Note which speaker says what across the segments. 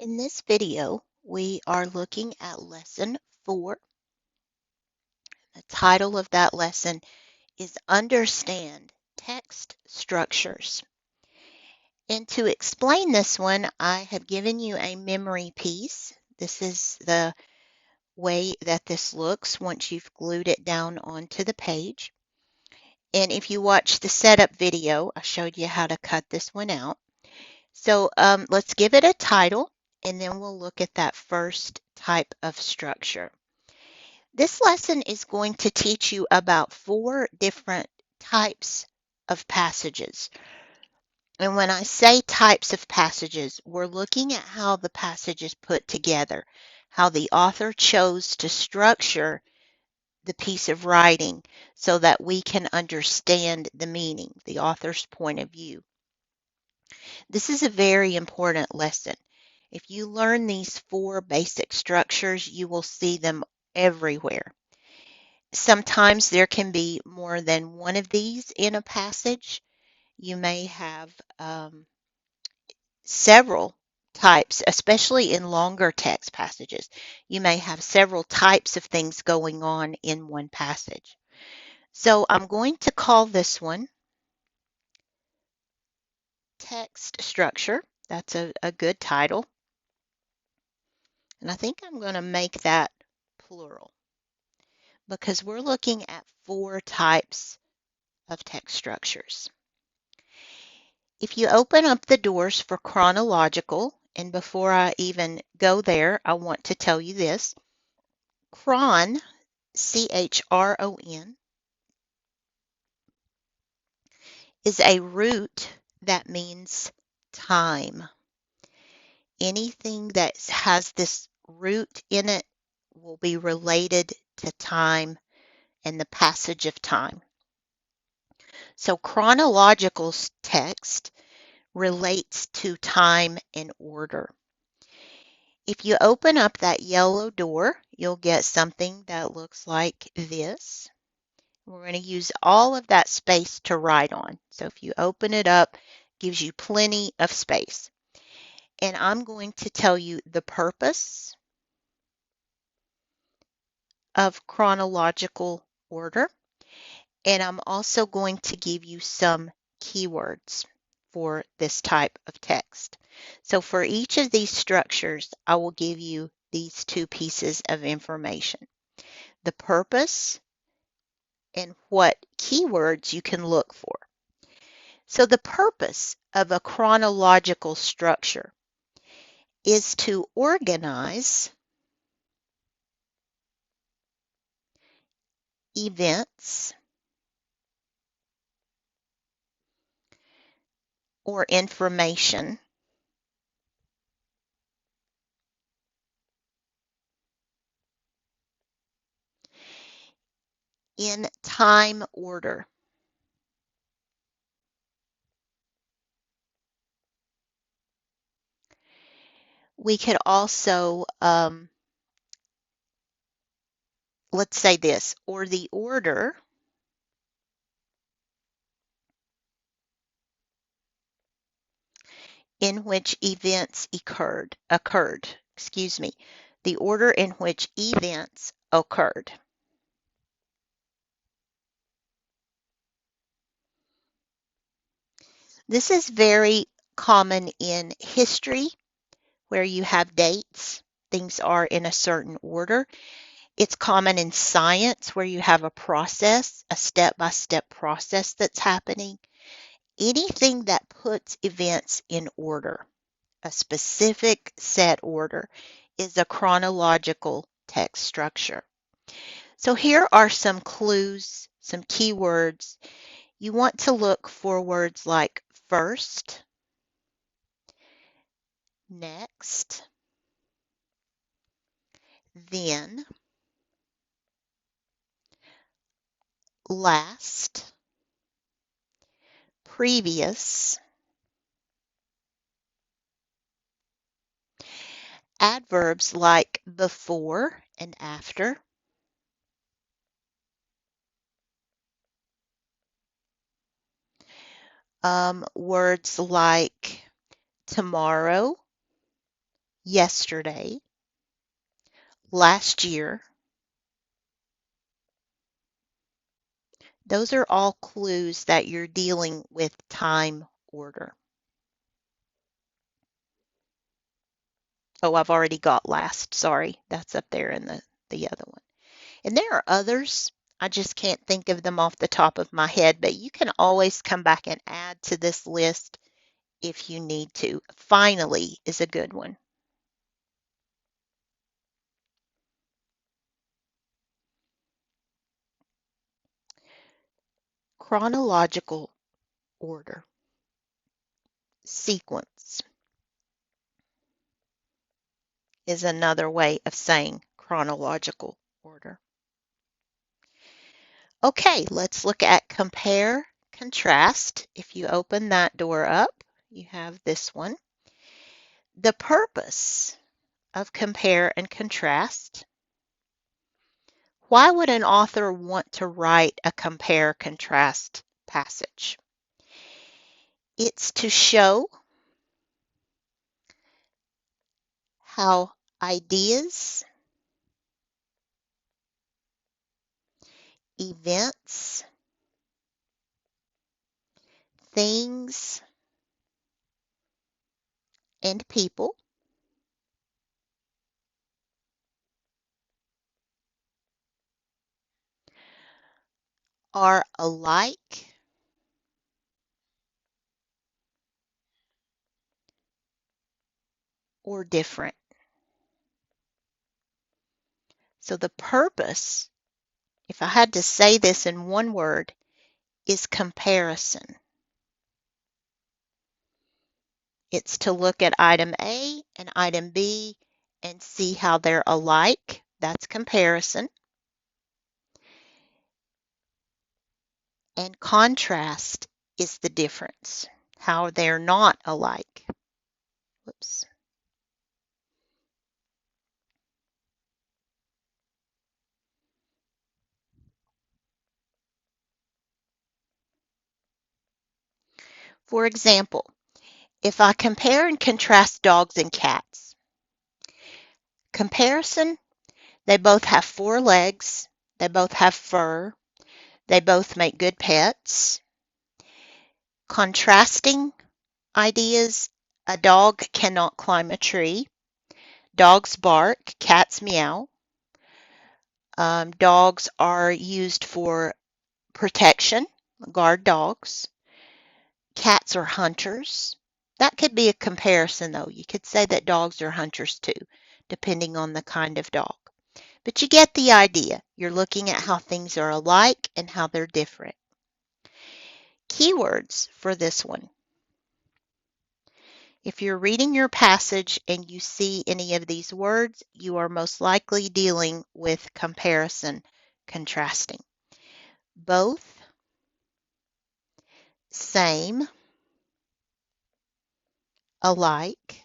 Speaker 1: In this video, we are looking at Lesson 4. The title of that lesson is Understand Text Structures. And to explain this one, I have given you a memory piece. This is the way that this looks once you've glued it down onto the page. And if you watch the setup video, I showed you how to cut this one out. So let's give it a title, and then we'll look at that first type of structure. This lesson is going to teach you about 4 different types of passages. And when I say types of passages, we're looking at how the passage is put together, how the author chose to structure the piece of writing so that we can understand the meaning, the author's point of view. This is a very important lesson. If you learn these 4 basic structures, you will see them everywhere. Sometimes there can be more than one of these in a passage. You may have several types, especially in longer text passages. You may have several types of things going on in one passage. So I'm going to call this one text structure. That's a good title. And I think I'm going to make that plural because we're looking at 4 types of text structures. If you open up the doors for chronological, and before I even go there, I want to tell you this. Chron, C-H-R-O-N, is a root that means time. Anything that has this root in it will be related to time and the passage of time. So chronological text relates to time and order. If you open up that yellow door, you'll get something that looks like this. We're going to use all of that space to write on. So if you open it up, it gives you plenty of space. And I'm going to tell you the purpose of chronological order. And I'm also going to give you some keywords for this type of text. So for each of these structures, I will give you these 2 pieces of information: the purpose and what keywords you can look for. So the purpose of a chronological structure is to organize events or information in time order. We could also, let's say this, or the order in which events occurred, the order in which events occurred. This is very common in history, where you have dates, things are in a certain order. It's common in science, where you have a process, a step-by-step process that's happening. Anything that puts events in order, a specific set order, is a chronological text structure. So here are some clues, some keywords. You want to look for words like first, next, then, last, previous, adverbs like before and after, words like tomorrow, yesterday, last year. Those are all clues that you're dealing with time order. Oh, I've already got last. Sorry, that's up there in the other one. And there are others. I just can't think of them off the top of my head, but you can always come back and add to this list if you need to. Finally is a good one. Chronological order, sequence is another way of saying chronological order. Okay, let's look at compare, contrast. If you open that door up, you have this one. The purpose of compare and contrast. Why would an author want to write a compare contrast passage? It's to show how ideas, events, things, and people are alike or different. So the purpose, if I had to say this in one word, is comparison. It's to look at item A and item B and see how they're alike. That's comparison. And contrast is the difference, how they're not alike. Whoops. For example, if I compare and contrast dogs and cats, comparison, they both have 4 legs, they both have fur, they both make good pets. Contrasting ideas, a dog cannot climb a tree. Dogs bark, cats meow. Dogs are used for protection, guard dogs. Cats are hunters. That could be a comparison, though. You could say that dogs are hunters too, depending on the kind of dog. But you get the idea. You're looking at how things are alike and how they're different. Keywords for this one. If you're reading your passage and you see any of these words, you are most likely dealing with comparison, contrasting. Both, same, alike,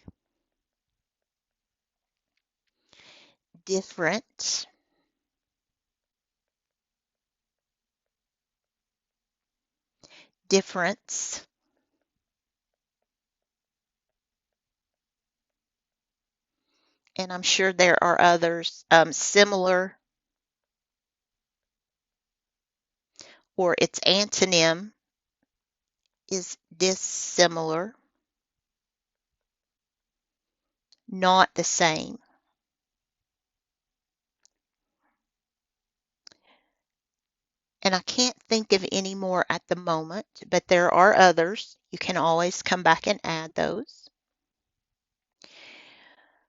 Speaker 1: different, difference, and I'm sure there are others, similar, or its antonym is dissimilar, not the same. And I can't think of any more at the moment, but there are others. You can always come back and add those.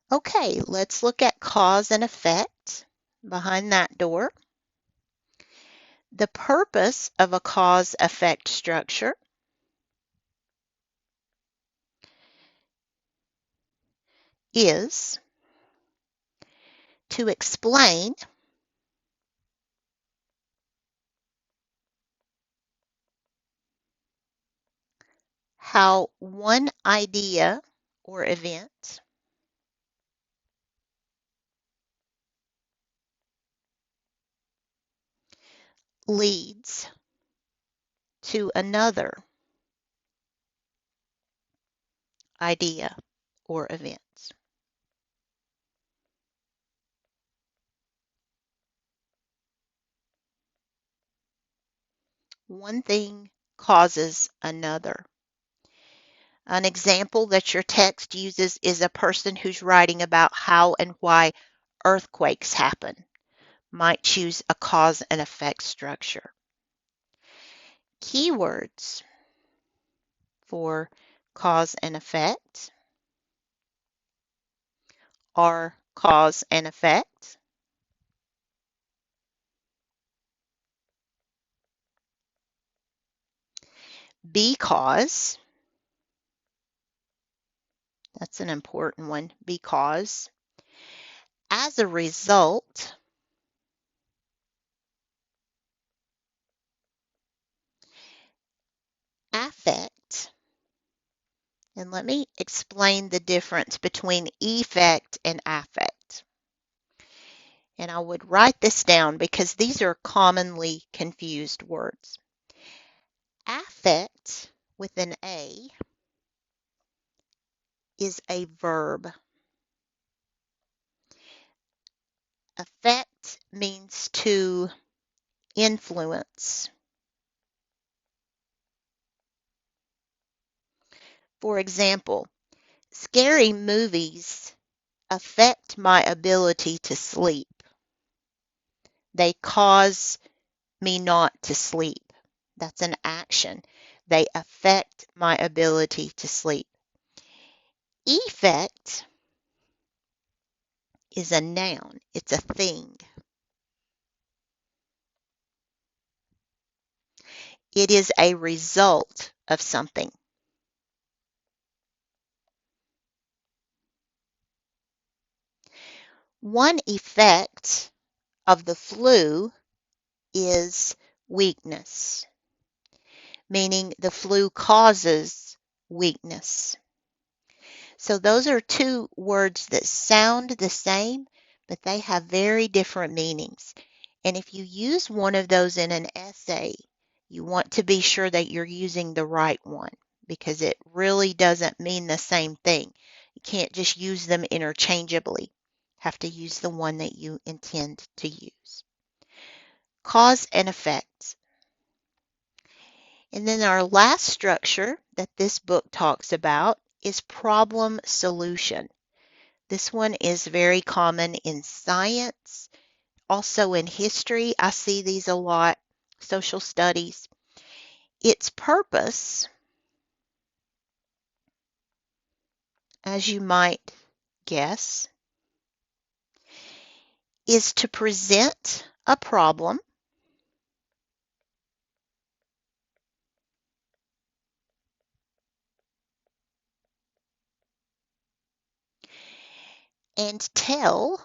Speaker 1: Okay, let's look at cause and effect behind that door. The purpose of a cause-effect structure is to explain how one idea or event leads to another idea or event. One thing causes another. An example that your text uses is a person who's writing about how and why earthquakes happen. Might choose a cause and effect structure. Keywords for cause and effect are cause and effect, because, that's an important one, because, as a result, affect, and let me explain the difference between effect and affect. And I would write this down because these are commonly confused words. Affect with an A is a verb. Affect means to influence. For example, scary movies affect my ability to sleep. They cause me not to sleep. That's an action. They affect my ability to sleep. Effect is a noun. It's a thing. It is a result of something. One effect of the flu is weakness, meaning the flu causes weakness. So those are two words that sound the same, but they have very different meanings. And if you use one of those in an essay, you want to be sure that you're using the right one, because it really doesn't mean the same thing. You can't just use them interchangeably. You have to use the one that you intend to use. Cause and effect. And then our last structure that this book talks about is problem solution. This one is very common in science, also in history. I see these a lot, social studies. Its purpose, as you might guess, is to present a problem and tell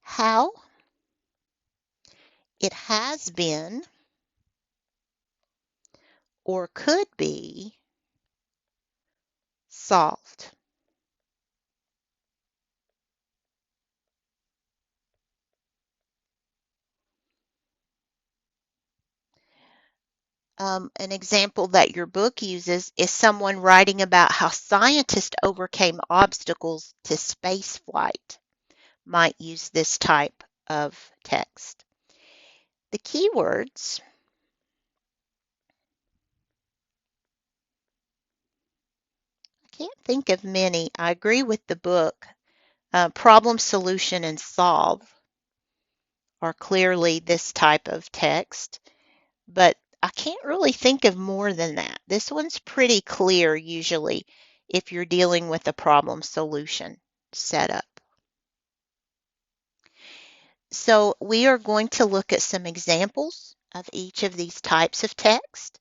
Speaker 1: how it has been or could be solved. An example that your book uses is someone writing about how scientists overcame obstacles to space flight. Might use this type of text. The keywords, I can't think of many. I agree with the book. Problem, solution, and solve are clearly this type of text, but I can't really think of more than that. This one's pretty clear usually if you're dealing with a problem solution setup. So we are going to look at some examples of each of these types of text.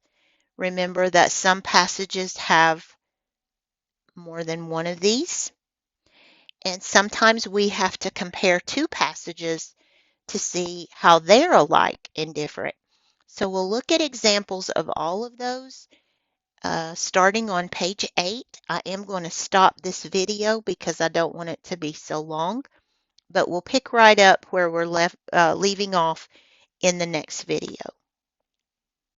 Speaker 1: Remember that some passages have more than one of these, and sometimes we have to compare two passages to see how they're alike and different. So we'll look at examples of all of those. Starting on page 8, I am going to stop this video because I don't want it to be so long, but we'll pick right up where we're leaving off in the next video.